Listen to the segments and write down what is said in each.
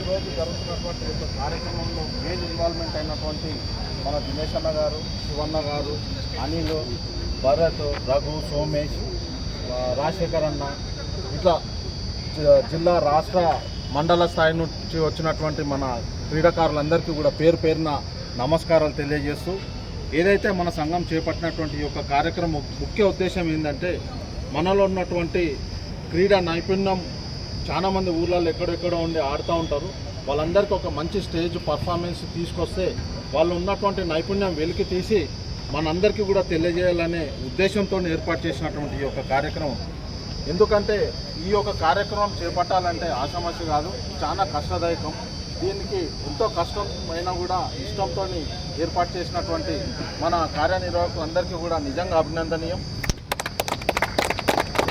ఈరోజు జరుగుతున్నటువంటి ఒక కార్యక్రమంలో మెయిన్ ఇన్వాల్వ్మెంట్ అయినటువంటి మన దినేష్ అన్న గారు, శివన్న గారు, అనిల్, భరత్, రఘు, సోమేష్, రాజశేఖర్ అన్న, ఇట్లా జిల్లా రాష్ట్ర మండల స్థాయి నుంచి వచ్చినటువంటి మన క్రీడాకారులందరికీ కూడా పేరు పేరున నమస్కారాలు తెలియజేస్తూ, ఏదైతే మన సంఘం చేపట్టినటువంటి ఈ యొక్క కార్యక్రమం ముఖ్య ఉద్దేశం ఏంటంటే, మనలో ఉన్నటువంటి క్రీడా నైపుణ్యం చాలామంది ఊళ్ళల్లో ఎక్కడెక్కడో ఉండి ఆడుతూ ఉంటారు. వాళ్ళందరికీ ఒక మంచి స్టేజ్ పర్ఫార్మెన్స్ తీసుకొస్తే వాళ్ళు ఉన్నటువంటి నైపుణ్యం వెలికి తీసి మనందరికీ కూడా తెలియజేయాలనే ఉద్దేశంతో ఏర్పాటు చేసినటువంటి ఈ యొక్క కార్యక్రమం. ఎందుకంటే ఈ యొక్క కార్యక్రమం చేపట్టాలంటే ఆషామాషి కాదు, చాలా కష్టదాయకం. దీనికి ఎంతో కష్టమైనా కూడా ఇష్టంతో ఏర్పాటు చేసినటువంటి మన కార్యనిర్వాహకులందరికీ కూడా నిజంగా అభినందనీయం.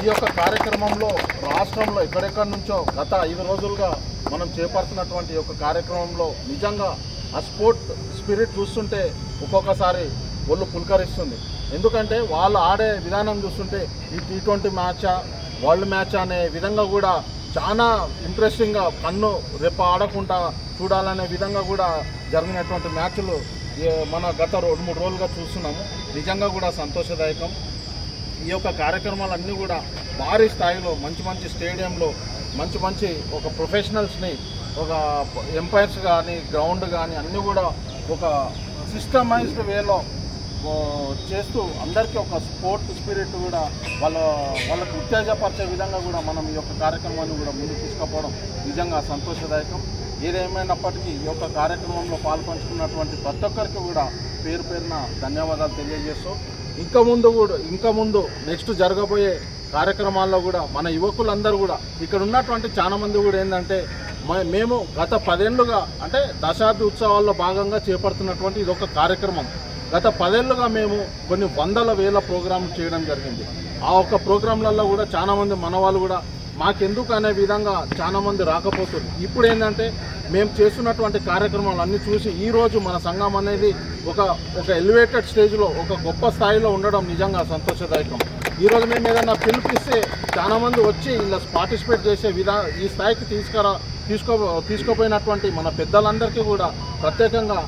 ఈ యొక్క కార్యక్రమంలో రాష్ట్రంలో ఎక్కడెక్కడి నుంచో గత 5 రోజులుగా మనం చేపడుతున్నటువంటి ఈ యొక్క కార్యక్రమంలో నిజంగా ఆ స్పోర్ట్ స్పిరిట్ చూస్తుంటే ఒక్కొక్కసారి ఒళ్ళు పులకరిస్తుంది. ఎందుకంటే వాళ్ళు ఆడే విధానం చూస్తుంటే ఈ T20 మ్యాచా, వరల్డ్ మ్యాచ్ అనే విధంగా కూడా చాలా ఇంట్రెస్టింగ్గా కన్ను రెప్ప ఆడకుండా చూడాలనే విధంగా కూడా జరిగినటువంటి మ్యాచ్లు మన గత 2-3 రోజులుగా చూస్తున్నాము. నిజంగా కూడా సంతోషదాయకం. ఈ యొక్క కార్యక్రమాలన్నీ కూడా భారీ స్థాయిలో మంచి స్టేడియంలో మంచి ఒక ప్రొఫెషనల్స్ని, ఒక ఎంపైర్స్ కానీ, గ్రౌండ్ కానీ అన్నీ కూడా ఒక సిస్టమైజ్డ్ వేలో చేస్తూ అందరికీ ఒక స్పోర్ట్ స్పిరిట్ కూడా వాళ్ళకు ఉత్తేజపరిచే విధంగా కూడా మనం ఈ యొక్క కార్యక్రమాన్ని కూడా ముందుకు తీసుకుపోవడం నిజంగా సంతోషదాయకం. ఏదేమైనప్పటికీ ఈ యొక్క కార్యక్రమంలో పాల్పంచుకున్నటువంటి ప్రతి ఒక్కరికి కూడా పేరు పేరున ధన్యవాదాలు తెలియజేస్తూ, ఇంకా ముందు నెక్స్ట్ జరగబోయే కార్యక్రమాల్లో కూడా మన యువకులందరూ కూడా ఇక్కడ ఉన్నటువంటి చాలామంది కూడా ఏంటంటే, మేము గత 10 ఏళ్ళుగా అంటే దశాబ్ది ఉత్సవాల్లో భాగంగా చేపడుతున్నటువంటి ఇదొక కార్యక్రమం. గత 10 ఏళ్ళుగా మేము కొన్ని వందల వేల ప్రోగ్రాంలు చేయడం జరిగింది. ఆ ఒక్క ప్రోగ్రాంలలో కూడా చాలామంది మన వాళ్ళు కూడా మాకెందుకు అనే విధంగా చాలామంది రాకపోతుంది. ఇప్పుడు ఏంటంటే మేము చేస్తున్నటువంటి కార్యక్రమాలు అన్నీ చూసి ఈరోజు మన సంఘం అనేది ఒక ఎలివేటెడ్ స్టేజ్లో ఒక గొప్ప స్థాయిలో ఉండడం నిజంగా సంతోషదాయకం. ఈరోజు మేము ఏదైనా పిలిపిస్తే చాలామంది వచ్చి ఇలా పార్టిసిపేట్ చేసే ఈ స్థాయికి తీసుకుపోయినటువంటి మన పెద్దలందరికీ కూడా ప్రత్యేకంగా